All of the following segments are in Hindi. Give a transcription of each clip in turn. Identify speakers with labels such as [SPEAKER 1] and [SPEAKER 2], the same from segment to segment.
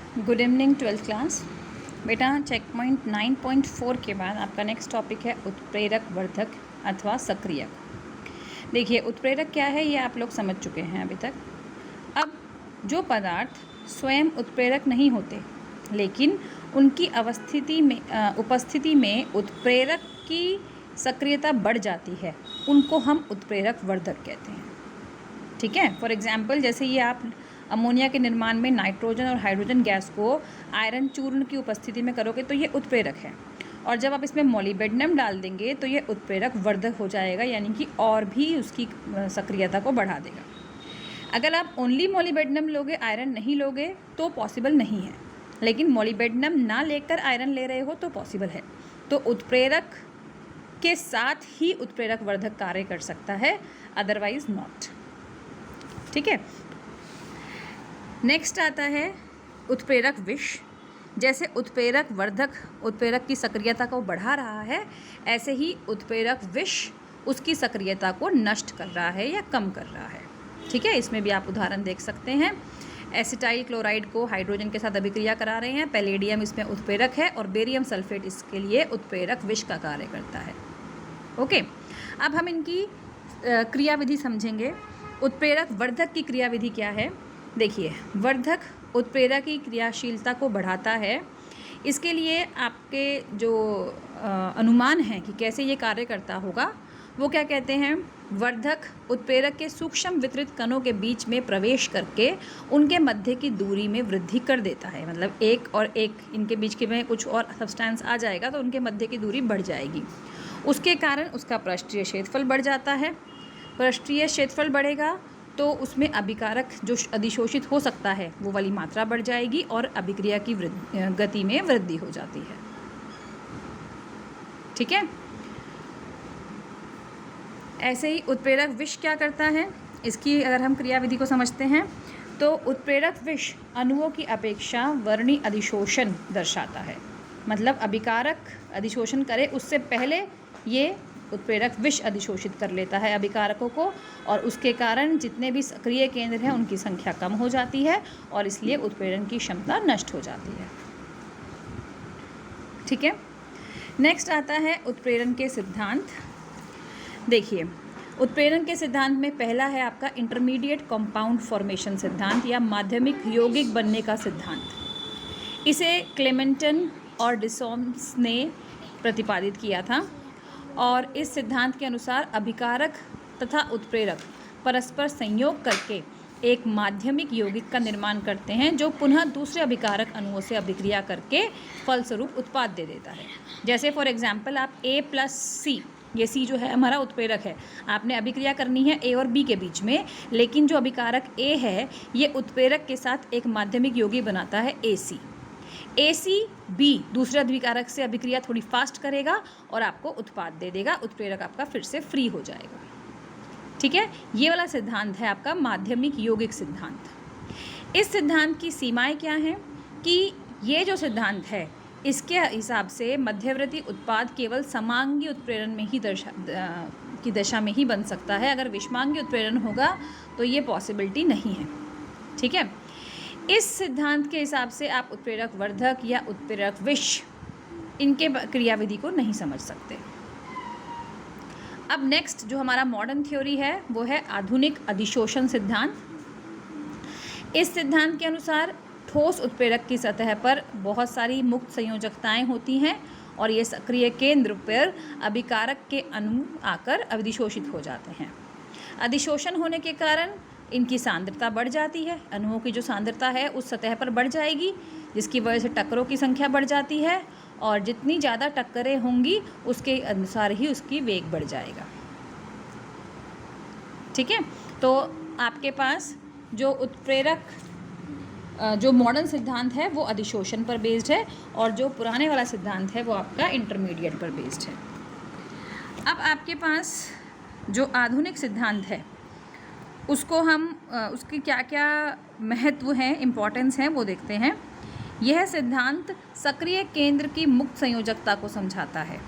[SPEAKER 1] Good evening 12th class. बेटा चेक पॉइंट 9.4 के बाद आपका नेक्स्ट टॉपिक है उत्प्रेरक वर्धक अथवा सक्रियक। देखिए उत्प्रेरक क्या है ये आप लोग समझ चुके हैं अभी तक। अब जो पदार्थ स्वयं उत्प्रेरक नहीं होते लेकिन उनकी उपस्थिति में उत्प्रेरक की सक्रियता बढ़ जाती है उनको हम उत्प्रेरक वर्धक कहते हैं। ठीक है, फॉर एग्जाम्पल जैसे ये आप अमोनिया के निर्माण में नाइट्रोजन और हाइड्रोजन गैस को आयरन चूर्ण की उपस्थिति में करोगे तो ये उत्प्रेरक है, और जब आप इसमें मोलिबेडनम डाल देंगे तो ये उत्प्रेरक वर्धक हो जाएगा, यानी कि और भी उसकी सक्रियता को बढ़ा देगा। अगर आप ओनली मोलिबेडनम लोगे, आयरन नहीं लोगे तो पॉसिबल नहीं है, लेकिन मोलिबेडनम ना लेकर आयरन ले रहे हो तो पॉसिबल है। तो उत्प्रेरक के साथ ही उत्प्रेरक वर्धक कार्य कर सकता है, अदरवाइज नॉट। ठीक है, नेक्स्ट आता है उत्प्रेरक विष। जैसे उत्प्रेरक वर्धक उत्प्रेरक की सक्रियता को बढ़ा रहा है, ऐसे ही उत्प्रेरक विष उसकी सक्रियता को नष्ट कर रहा है या कम कर रहा है। ठीक है, इसमें भी आप उदाहरण देख सकते हैं। एसिटाइल क्लोराइड को हाइड्रोजन के साथ अभिक्रिया करा रहे हैं, पैलेडियम इसमें उत्प्रेरक है और बेरियम सल्फेट इसके लिए उत्प्रेरक विष का कार्य करता है। ओके, अब हम इनकी क्रियाविधि समझेंगे। उत्प्रेरक वर्धक की क्रियाविधि क्या है? देखिए, वर्धक उत्प्रेरक की क्रियाशीलता को बढ़ाता है। इसके लिए आपके जो अनुमान है कि कैसे ये कार्य करता होगा, वो क्या कहते हैं? वर्धक उत्प्रेरक के सूक्ष्म वितरित कणों के बीच में प्रवेश करके उनके मध्य की दूरी में वृद्धि कर देता है। मतलब एक और एक इनके बीच के में कुछ और सब्सटेंस आ जाएगा तो उनके मध्य की दूरी बढ़ जाएगी। उसके कारण उसका पृष्ठीय क्षेत्रफल बढ़ जाता है। पृष्ठीय क्षेत्रफल बढ़ेगा तो उसमें अभिकारक जो अधिशोषित हो सकता है वो वाली मात्रा बढ़ जाएगी और अभिक्रिया की गति में वृद्धि हो जाती है। ठीक है, ऐसे ही उत्प्रेरक विष क्या करता है, इसकी अगर हम क्रियाविधि को समझते हैं तो उत्प्रेरक विष अणुओं की अपेक्षा वर्णी अधिशोषण दर्शाता है। मतलब अभिकारक अधिशोषण करे उससे पहले ये उत्प्रेरक विष अधिशोषित कर लेता है अभिकारकों को, और उसके कारण जितने भी सक्रिय केंद्र हैं उनकी संख्या कम हो जाती है और इसलिए उत्प्रेरण की क्षमता नष्ट हो जाती है। ठीक है, नेक्स्ट आता है उत्प्रेरण के सिद्धांत। देखिए, उत्प्रेरण के सिद्धांत में पहला है आपका इंटरमीडिएट कंपाउंड फॉर्मेशन सिद्धांत या माध्यमिक यौगिक बनने का सिद्धांत। इसे क्लेमेंटन और डिसॉम्स ने प्रतिपादित किया था, और इस सिद्धांत के अनुसार अभिकारक तथा उत्प्रेरक परस्पर संयोग करके एक माध्यमिक यौगिक का निर्माण करते हैं जो पुनः दूसरे अभिकारक अणुओं से अभिक्रिया करके फलस्वरूप उत्पाद दे देता है। जैसे फॉर एग्जांपल आप A+C, ये C जो है हमारा उत्प्रेरक है, आपने अभिक्रिया करनी है A और B के बीच में, लेकिन जो अभिकारक A है ये उत्प्रेरक के साथ एक माध्यमिक यौगिक बनाता है AC B दूसरे अभिकारक से अभिक्रिया थोड़ी फास्ट करेगा और आपको उत्पाद दे देगा, उत्प्रेरक आपका फिर से फ्री हो जाएगा। ठीक है, ये वाला सिद्धांत है आपका माध्यमिक यौगिक सिद्धांत। इस सिद्धांत की सीमाएं क्या हैं कि ये जो सिद्धांत है इसके हिसाब से मध्यवर्ती उत्पाद केवल समांगी उत्प्रेरण में ही दशा में ही बन सकता है। अगर विषमांगी उत्प्रेरण होगा तो ये पॉसिबिलिटी नहीं है। ठीक है, इस सिद्धांत के हिसाब से आप उत्प्रेरक वर्धक या उत्प्रेरक विष इनके क्रियाविधि को नहीं समझ सकते। अब नेक्स्ट जो हमारा मॉडर्न थ्योरी है वो है आधुनिक अधिशोषण सिद्धांत। इस सिद्धांत के अनुसार ठोस उत्प्रेरक की सतह पर बहुत सारी मुक्त संयोजकताएं होती हैं और ये सक्रिय केंद्र पर अभिकारक के अणु आकर अधिशोषित हो जाते हैं। अधिशोषण होने के कारण इनकी सांद्रता बढ़ जाती है, अणुओं की जो सांद्रता है उस सतह पर बढ़ जाएगी, जिसकी वजह से टक्करों की संख्या बढ़ जाती है, और जितनी ज़्यादा टक्करें होंगी उसके अनुसार ही उसकी वेग बढ़ जाएगा। ठीक है, तो आपके पास जो उत्प्रेरक जो मॉडर्न सिद्धांत है वो अधिशोषण पर बेस्ड है, और जो पुराने वाला सिद्धांत है वो आपका इंटरमीडिएट पर बेस्ड है। अब आपके पास जो आधुनिक सिद्धांत है उसको हम उसकी क्या क्या महत्व है, इम्पॉर्टेंस है वो देखते हैं। यह सिद्धांत सक्रिय केंद्र की मुक्त संयोजकता को समझाता है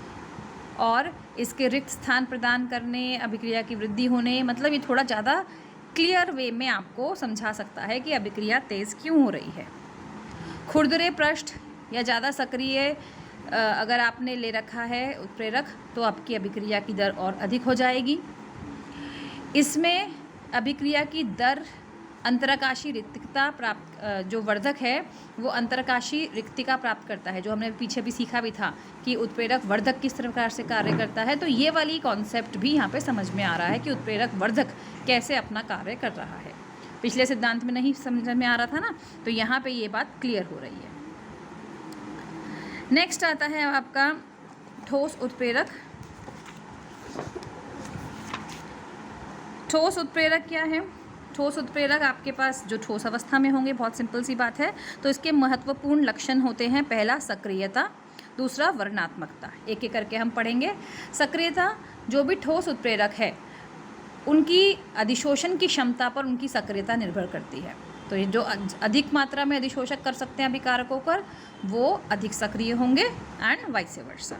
[SPEAKER 1] और इसके रिक्त स्थान प्रदान करने, अभिक्रिया की वृद्धि होने, मतलब ये थोड़ा ज़्यादा क्लियर वे में आपको समझा सकता है कि अभिक्रिया तेज़ क्यों हो रही है। खुरदरे पृष्ठ या ज़्यादा सक्रिय अगर आपने ले रखा है उत्प्रेरक तो आपकी अभिक्रिया की दर और अधिक हो जाएगी। इसमें अभिक्रिया की दर अंतराकाशी रिक्तिका प्राप्त जो वर्धक है वो अंतराकाशी रिक्तिका प्राप्त करता है, जो हमने पीछे भी सीखा भी था कि उत्प्रेरक वर्धक किस प्रकार से कार्य करता है। तो ये वाली कॉन्सेप्ट भी यहाँ पे समझ में आ रहा है कि उत्प्रेरक वर्धक कैसे अपना कार्य कर रहा है। पिछले सिद्धांत में नहीं समझ में आ रहा था ना, तो यहाँ पे ये बात क्लियर हो रही है। नेक्स्ट आता है आपका ठोस उत्प्रेरक। ठोस उत्प्रेरक क्या है? ठोस उत्प्रेरक आपके पास जो ठोस अवस्था में होंगे, बहुत सिंपल सी बात है। तो इसके महत्वपूर्ण लक्षण होते हैं, पहला सक्रियता, दूसरा वर्णात्मकता। एक एक करके हम पढ़ेंगे। सक्रियता, जो भी ठोस उत्प्रेरक है उनकी अधिशोषण की क्षमता पर उनकी सक्रियता निर्भर करती है। तो ये जो अधिक मात्रा में अधिशोषक कर सकते हैं अभिकारकों पर, वो अधिक सक्रिय होंगे एंड वाइस वर्सा।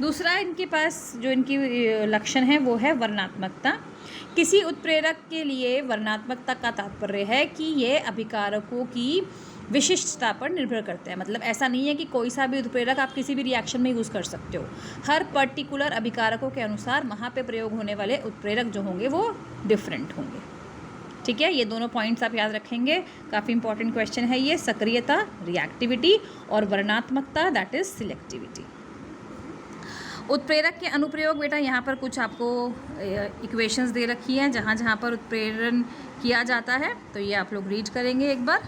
[SPEAKER 1] दूसरा इनके पास जो इनकी लक्षण है वो है वर्णात्मकता। किसी उत्प्रेरक के लिए वर्णात्मकता का तात्पर्य है कि ये अभिकारकों की विशिष्टता पर निर्भर करते हैं। मतलब ऐसा नहीं है कि कोई सा भी उत्प्रेरक आप किसी भी रिएक्शन में यूज़ कर सकते हो। हर पर्टिकुलर अभिकारकों के अनुसार वहाँ पे प्रयोग होने वाले उत्प्रेरक जो होंगे वो डिफरेंट होंगे। ठीक है, ये दोनों पॉइंट्स आप याद रखेंगे, काफ़ी इंपॉर्टेंट क्वेश्चन है ये। सक्रियता रिएक्टिविटी और वर्णात्मकता दैट इज सिलेक्टिविटी। उत्प्रेरक के अनुप्रयोग, बेटा यहाँ पर कुछ आपको इक्वेशंस दे रखी हैं जहाँ जहाँ पर उत्प्रेरण किया जाता है, तो ये आप लोग रीड करेंगे एक बार।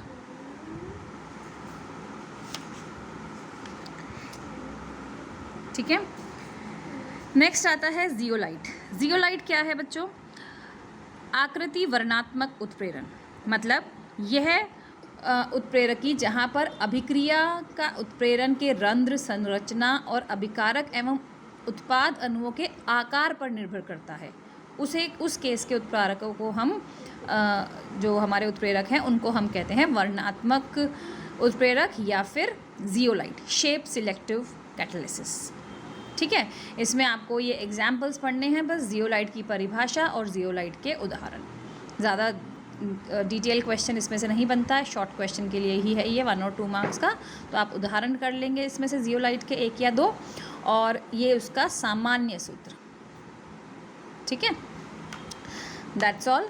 [SPEAKER 1] ठीक है, नेक्स्ट आता है जियोलाइट। जियोलाइट क्या है बच्चों? आकृति वर्णात्मक उत्प्रेरण। मतलब यह उत्प्रेरकी जहाँ पर अभिक्रिया का उत्प्रेरण के रंध्र संरचना और अभिकारक एवं उत्पाद अणुओं के आकार पर निर्भर करता है, उस केस के उत्प्रेरकों को हम जो हमारे उत्प्रेरक हैं उनको हम कहते हैं वर्णात्मक उत्प्रेरक या फिर जियोलाइट, शेप सिलेक्टिव कैटालिसिस। ठीक है, इसमें आपको ये एग्जाम्पल्स पढ़ने हैं बस, जियोलाइट की परिभाषा और जियोलाइट के उदाहरण। ज़्यादा डिटेल क्वेश्चन इसमें से नहीं बनता है, शॉर्ट क्वेश्चन के लिए ही है ये 1 और 2 मार्क्स का। तो आप उदाहरण कर लेंगे इसमें से जियोलाइट के 1 या 2, और ये उसका सामान्य सूत्र। ठीक है, दैट्स ऑल।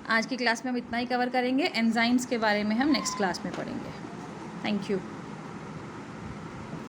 [SPEAKER 1] आज की क्लास में हम इतना ही कवर करेंगे। एंजाइम्स के बारे में हम नेक्स्ट क्लास में पढ़ेंगे। Thank you.